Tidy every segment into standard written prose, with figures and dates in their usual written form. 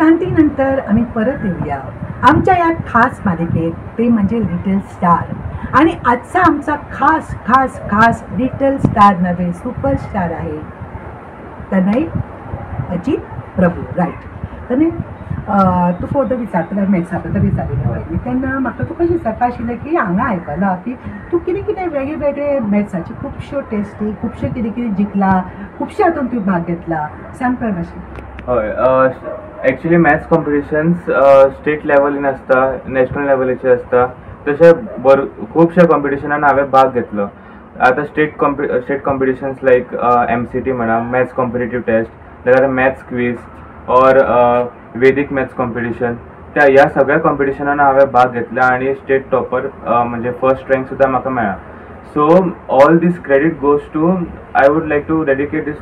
विश्रांतीनंतर आम्ही परत येऊया आमच्या या खास मालिकेत, ते म्हणजे लिटल स्टार. आणि आजचा आमचा खास खास खास लिटल स्टार नव्हे, सुपरस्टार आहे तनय अजित प्रभू. रायट. तनय तू फोटो विचारतले मॅथ्सा बद्दल विचारिल्लें पळय तेन्ना म्हाका तुका दिसता आशिल्लें की हांगा आयकलां की तूं कितें कितें वेगळे वेगळे मॅथ्साची खुबश्यो टेस्टी, खुबशे कितें कितें जिखला, खुबशे हातूंत तुवें भाग घेतला. सांग पळय मातशें. हय, एक्चुअली मॅथ्स कॉम्पिटिशन्स स्टेट लेवलीन आसता, नॅशनल लेवलीचे आसता. तशे खुबशे कॉम्पिटिशनान हांवें भाग घेतलो. आतां स्टेट कॉम्पिटिशन्स लायक MCT म्हणा, मॅथ्स कॉम्पिटिटीव टेस्ट, नाजाल्यार maths quiz or Vedic maths competition, ह्या सगळ्या कॉम्पिटिशनान हांवें भाग घेतला आणि स्टेट टॉपर म्हणजे फर्स्ट रँक सुद्दां म्हाका मेळ्ळा. So all this credit goes to, I would like to dedicate this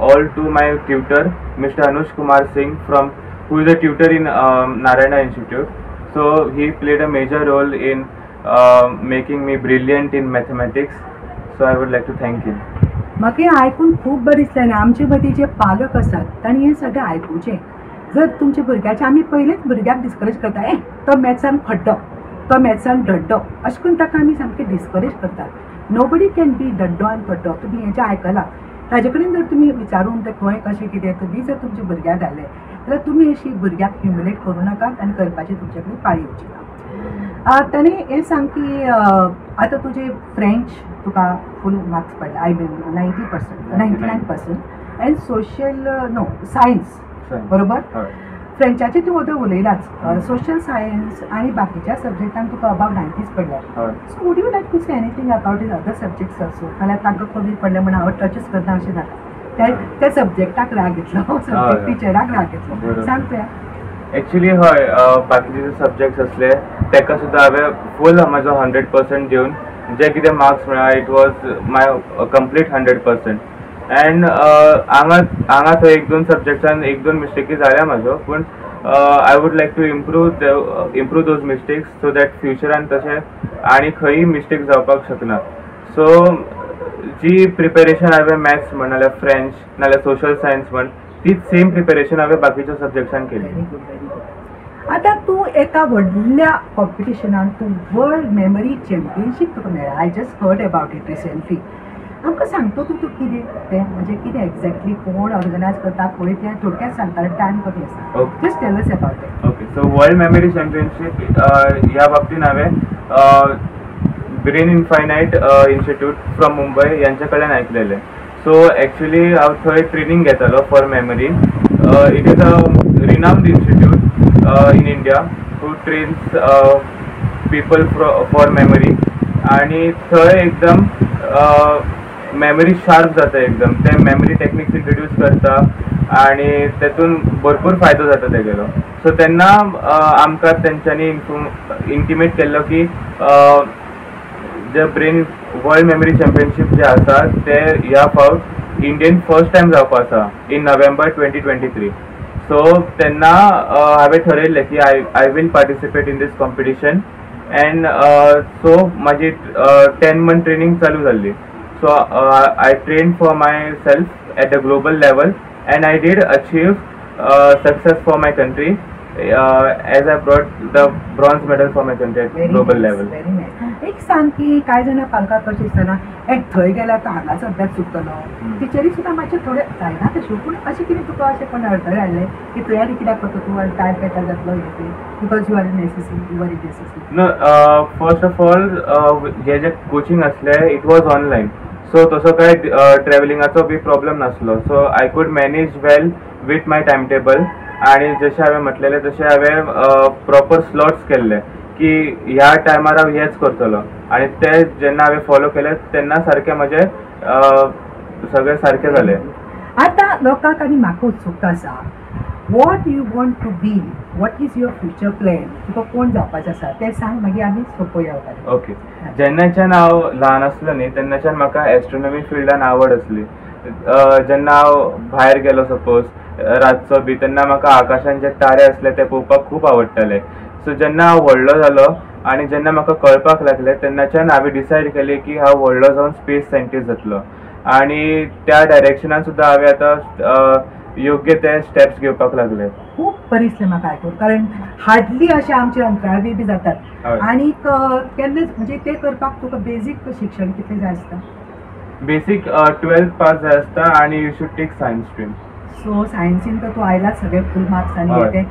all to my tutor, Mr. Anush Kumar Singh, who is a tutor in Narayana Institute. So he played a major role in making me brilliant in mathematics. So I would like to thank him. म्हाका आयकून खूब बरें दिसलें. आमचे मदीं जे पालक आसात तांणी हें सगळें आयकुचें. जर तुमच्या भुरग्याचें आमी पयलेंच भुरग्याक डिस्करेज करता, तो मॅथ्सान खड्डो, तो मॅथ्सान डड्डो, अशें करून ताका आमी सामकें डिस्करेज करतात. नोबडी कॅन बी डड्डो आनी खड्डो. तुमी हेजें आयकलां. ताजे कडेन जर तुमी विचारून ते खंय कशें कितें तुमी जर तुमच्या भुरग्याक धाडलें जाल्यार तुमी अशी भुरग्याक ह्युमिलेट करूं नाकात आनी करपाची तुमचे कडेन पाळी येवची ना. ताणें हें सांग की आतां तुजें फ्रेंच तुका फूल मार्क्स पडले, I mean 90%, 99%. And social no science, बरोबर? फ्रेंचाचे तूं वगैरे उलयलाच. सोशल सायन्स आणि बाकीच्या सब्जेक्टांक तुका अबाव 90s पडल्या. So would you like to say anything about his other subjects also? नाल्यार तांकां कमी पडले म्हणून हांव टचच करता अशें जाता. त्या सब्जेक्टाक राग घेतलो, सब्जेक्ट टिचराक राग घेतलो. सांग पळया. एक्चुअली हय, बाकीचे सब्जेक्ट्स असले ताका सुद्दां हांवें फूल म्हजो 100% दिवन जे कितें मार्क्स मेळ्ळा it was my complete 100%. End हांगा थंय एक दोन सब्जेक्टान एक दोन मिस्टेकी जाल्या म्हाजो, पूण I would like to improve those mistakes so that फ्युचरान तशें आनी खंयी मिस्टेक जावपाक शकना. सो जी प्रिपेरेशन हांवें मॅथ्स म्हण नाल्यार फ्रेंच नाल्यार सोशल सायन्स म्हण तीच सेम प्रिपेरेशन हांवें बाकीच्या सब्जेक्ट्सान केली. आतां तूं एका व्हडल्या कॉम्पिटिशनान तूं वर्ल्ड मेमरी चॅम्पियनशीप तुका मेळ्ळा. I just heard about it recently. आमकां सांगतो तूं कितें तें, म्हणजे कितें एक्झॅक्टली कोण ऑर्गनायज करता पळय तें थोडक्यात सांगता. टायम कमी आसा. Just tell us about it. Okay. So world memory championship ह्या बाबतीन हांवें ब्रेन इन्फायनायट इन्स्टिट्यूट फ्रॉम मुंबय यांचे कडल्यान आयकलेलें. सो एक्चुअली हांव थंय ट्रेनींग घेतालो for memory. It is a renowned institute in India who trains people for memory. आणि थंय एकदम मेमरी शार्प जाता एकदम. ते मेमरी टेक्निक्स इंट्रोड्यूस करता आणि तेतून भरपूर फायदो जाता तेगेलो. सो तेन्ना आमकां तेंच्यांनी इंटिमेट केल्लो की जे ब्रेन वर्ल्ड मेमरी चॅम्पियनशीप जे आसा ते ह्या फावट इंडियन फर्स्ट टायम जावपा आसा इन नोव्हेंबर 2023. सो तेन्ना हांवें थारायल्लें की I will participate in this competition. And so म्हाजी 10 month ट्रेनिंग चालू जाल्ली. So I trained for myself at a global level and I did achieve success for my country as I brought the bronze medal for my country at global level. Very nice. एक सांग की कांय जाणां पालकां कशें दिसतना थंय गेल्यार तो हांगाच अभ्यास चुकतलो. टिचरी सुद्दां मातशें थोडें जायना तशें, पूण अशें कितें तुका अशें कोण अडथळे हाडले की तयारी कित्याक करता तूं आनी टायम बेकार जातलो हें because you are in SSC, you are in SSC? No, first of all जे कोचिंग आसलें इट वॉज ऑनलायन. सो तसो काय ट्रॅव्हलिंगाचो बी प्रॉब्लेम नासलो. So I could manage well with my time table. आणि जशें हांवें म्हटलेलें तशें हांवें प्रॉपर स्लॉट्स केल्ले की ह्या टायमार हांव हेंच करतलो. आनी ते जेन्ना हांवें फॉलो केले तेन्ना सारकें म्हजें सगळें सारकें जालें. आतां लोकांक आनी म्हाका उत्सुकता आसा. What you want to be, what is your future plan? तुका कोण जावपाचें आसा तें सांग, मागीर आमी सोंपोवया. ओके. जेन्नाच्यान हांव ल्हान आसलो न्ही तेन्नाच्यान म्हाका एस्ट्रोनॉमी फिल्डान आवड आसली. जेन्ना हांव भायर गेलो सपोज रातचो बी तेन्ना म्हाका आकाशान जे तारे आसले ते पळोवपाक खूब आवडटाले. सो जेन्ना हांव व्हडलो जालो आनी जेन्ना म्हाका कळपाक लागलें तेन्नाच्यान हांवें डिसायड केलें की हांव व्हडलो जावन स्पेस सायंटिस्ट जातलो. आनी त्या डायरेक्शनान सुद्दां हांवें आतां योग्य ते स्टेप्स घेवपाक लागले. खूप बरें दिसलें म्हाका आयकून, कारण हार्डली अशे आमचे अंतराळवी बी जातात. हय. आनीक केन्नाच म्हणजे ते करपाक तुका बेजीक शिक्षण कितलें जाय आसता? बेसिक 12th पास जाय आसता आनी you should take science stream. So सायन्सीन तर तूं आयलाच सगळे फूल मार्क्स आनी हय. ते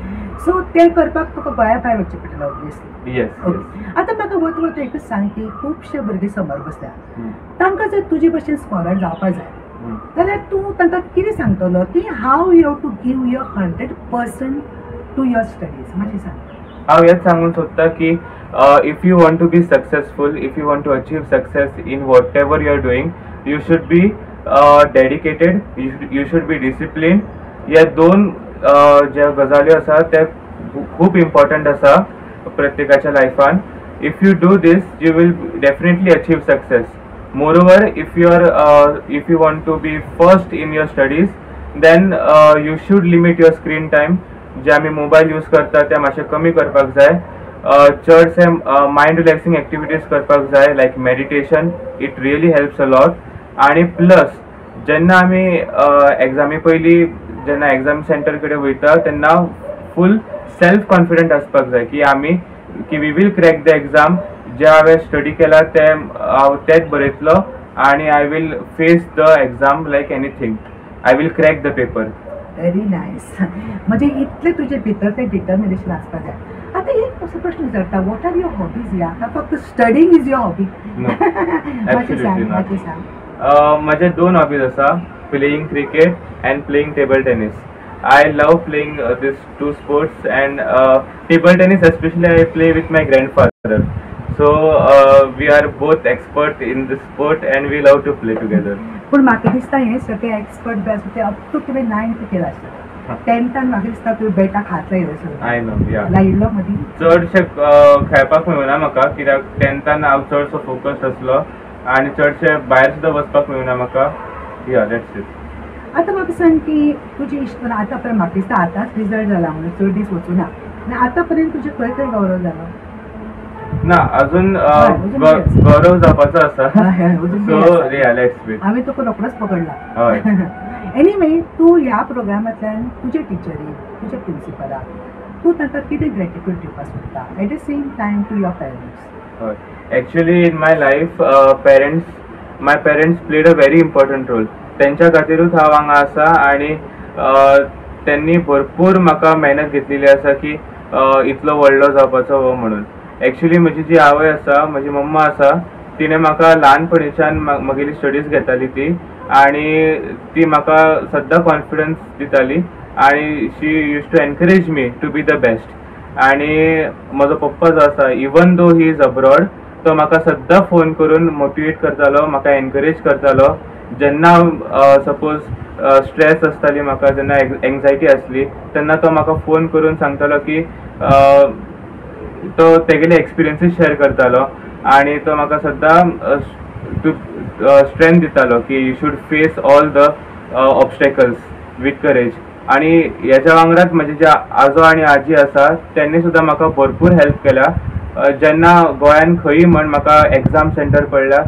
सो ते करपाक तुका गोंया भायर वचचें पडटलें ऑब्वियसली. येस. आतां म्हाका वत एकच सांग की खुबशे भुरगे समोर बसल्यात, तांकां जर तुजे भशेन स्कॉलर जावपा जाय जाल्यार तूं तांकां कितें सांगतलो की how you have to give your 100% to your studies? मातशें सांग. हांव हेंच सांगूंक सोदतां की if you want to be successful, if you want to achieve success in whatever you are doing, you should be dedicated, you should be discipline. ह्या दोन ज्या गजाल्यो आसा ते खूब इम्पॉर्टंट आसा प्रत्येकाच्या लायफान. If you do this you will definitely achieve success. Moreover, if you want to be first in your studies, then you should limit your screen time. जे आमी मोबाईल यूज करता ते मातशे कमी करपाक जाय. चडशे मायंड रिलॅक्सिंग एक्टिविटीज करपाक जाय, like meditation. It really helps a lot. आणि प्लस जेन्ना आमी एग्जामी पयलीं जेन्ना एग्जाम सेंटर कडेन वयता तेन्ना फूल सेल्फ कॉन्फिडंट आसपाक जाय की we will crack the exam. जे हांवें स्टडी केला ते हांव तेच बरयतलो आनी I will face the exam like anything. I will crack the paper. Very nice. म्हणजे इतले तुजे भितर ते डिटर्मिनेशन आसपाक जाय. आतां एक असो प्रश्न विचारता, वॉट आर युअर हॉबीज? या फक्त स्टडींग इज युअर हॉबी? मातशें सांग. म्हजे 2 हॉबीज आसा, playing cricket and playing table tennis. I love playing these 2 sports, and table tennis especially I play with my grandfather. So we are both expert in this sport and we love to play together. पूण म्हाका दिसता हे सगळे expert बी आसा ते up to तुवें 9th केला आसता. 10थान म्हाका दिसता तुवें बॅटाक हात लायलो. I know. या लायिल्लो मदीं चडशे खेळपाक मेळुना म्हाका, कित्याक 10थान हांव चडसो फोकस आसलो आनी चडशे भायर सुद्दां वचपाक मेळुना म्हाका. या दॅट्स इट. आतां म्हाका सांग की तुजी इश्ट आतां पर्यंत म्हाका दिसता आतांच रिजल्ट जाला म्हणून चड दीस वचूना, आनी आतां पर्यंत तुजे खंय खंय गौरव जालो? ना, अजून गौरव जावपाचो आसा. So let's wait. हांवें तुका रोखडोच पकडला. हय. एनीवे, तूं ह्या प्रोग्रामांतल्यान तुजे टिचरीक, तुज्या प्रिंसिपलाक तूं तांकां कितें ग्रेटिट्यूड दिवपाक सोदता at the same time to your parents? हय. Actually in my life my parents played a very important role. तेंच्या खातीरूच हांव हांगा आसा आनी त्यांनी भरपूर म्हाका मेहनत घेतलेली आसा की इतलो व्हडलो जावपाचो हो म्हणून. एक्चुअली म्हजी जी आवय आसा, म्हजी मम्मा आसा, तिणें म्हाका ल्हानपणीच्यान म्हगेली स्टडीज घेताली ती, आनी ती म्हाका सद्दां कॉन्फिडन्स दिताली आनी she used to encourage me to be the best. आनी म्हजो पप्पा जो आसा, even though he is abroad, तो म्हाका सद्दां फोन करून मोटिवेट करतालो, म्हाका एनकरेज करतालो. जेन्ना सपोज स्ट्रेस आसताली म्हाका, जेन्ना एंग्जायटी आसली, तेन्ना तो म्हाका फोन करून सांगतालो की तो तेगेले एक्सपिरियन्सीस शेअर करतालो आनी तो म्हाका सद्दां स्ट्रेंथ दितालो की you should face all the obstacles with courage. आनी हेच्या वांगडाच म्हजे जे आजो आनी आजी आसा त्यांनी सुद्दां म्हाका भरपूर हेल्प केल्या. जेन्ना गोंयान खंयी म्हण म्हाका एग्जाम सेंटर पडल्या,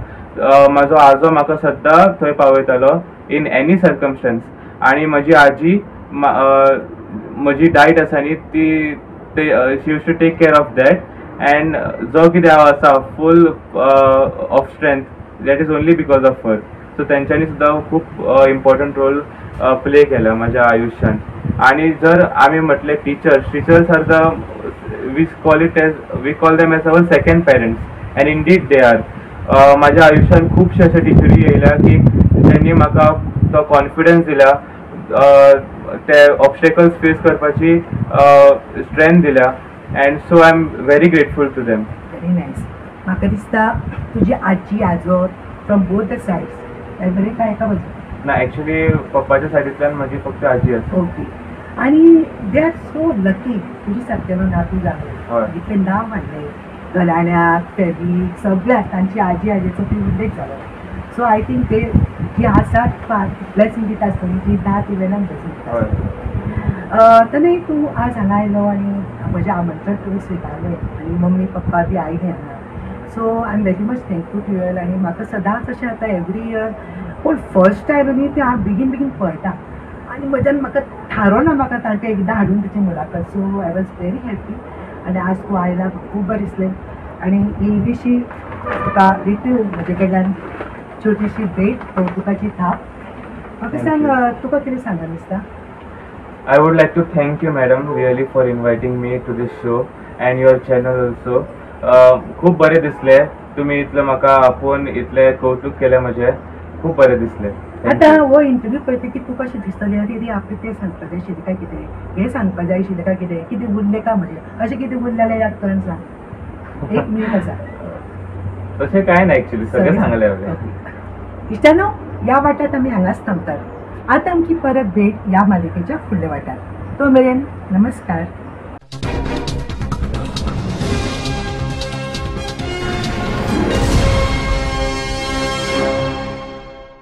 म्हाजो आजो म्हाका सद्दां थंय पावयतालो इन एनी सर्कमस्टन्स. आनी म्हजी आजी म्हजी डायट आसा न्ही ती she used to take care of that, and जो कितें हांव आसा full of strength that is only because of her. So तेंच्यांनी सुद्दां खूब इम्पॉर्टंट रोल प्ले केला माझ्या आयुष्यान. आणि जर आम्ही म्हटले teachers are the we call them as our second parents, and indeed they are. माझ्या आयुष्यान खूपशे अशे टिचरी येयल्या की त्यांनी म्हाका तो कॉन्फिडन्स दिला, ते ऑब्स्टेकल्स फेस करपाची स्ट्रेंथ दिल्या, and so I am very grateful to them. Very nice. म्हाका दिसता तुजी आजी आजो फ्रॉम बोथ द सायड्स बरे काय एका बाजू ना, ॲक्च्युली पप्पाच्या सायडींतल्यान म्हजी फक्त आजी आसा. ओके. आणि दे आर सो लकी तुजी सारकेलो नातू जालो, जितले नांव हाडलें घराण्याक फॅमिलीक सगळ्याक तांची आजी आजेचो ती उल्लेख जालो. सो आय थिंक ते जी आसात ब्लेसिंग दिता आसतली ती 10-11 तरी तूं आज हांगा आयलो आनी म्हजें आमंत्रण तुवें स्विकारलें आनी मम्मी पप्पा बी आयले हांगा. So I am very much thankful to your. आनी म्हाका सदांच अशें जाता एवरी इयर, पूण फर्स्ट टायम न्ही ते हांव बेगीन पळयता आनी म्हज्यान म्हाका थारोना म्हाका तांकां एकदां हाडून ताची मुलाखत. So I was very happy. आनी आज तूं आयला खूब बरें दिसलें. आनी ही इल्लीशी तुका रित्यू म्हजे कडल्यान छोटीशी भेट, कौतुकाची थाप. म्हाका सांग, तुका कितें सांगूंक दिसता? I would like to thank you, madam, really for inviting me to this show and your channel also. खूप बरें दिसले तुम्ही इतलें म्हाका आपोवन इतलें कौतुक केलें म्हजें. खूप बरें दिसलें. आतां हो इंटरव्यू पळयता की तुका अशें दिसतलें अरे रे आपलें तें सांगपा जाय आशिल्लें काय कितें, हें सांगपा जाय आशिल्लें काय कितें, कितें उरलें काय म्हजें, अशें कितें उरलें जाल्यार याद करून सांग. 1 मिनीट आसा. तशें कांय ना एक्चुअली, सगळें सांगलें हांवें. इश्टानो, ह्या वाट्यात आमी हांगाच थांबतात. आतां आमची परत भेट ह्या मालिकेच्या फुडल्या वाट्यात. तो मेरेन नमस्कार.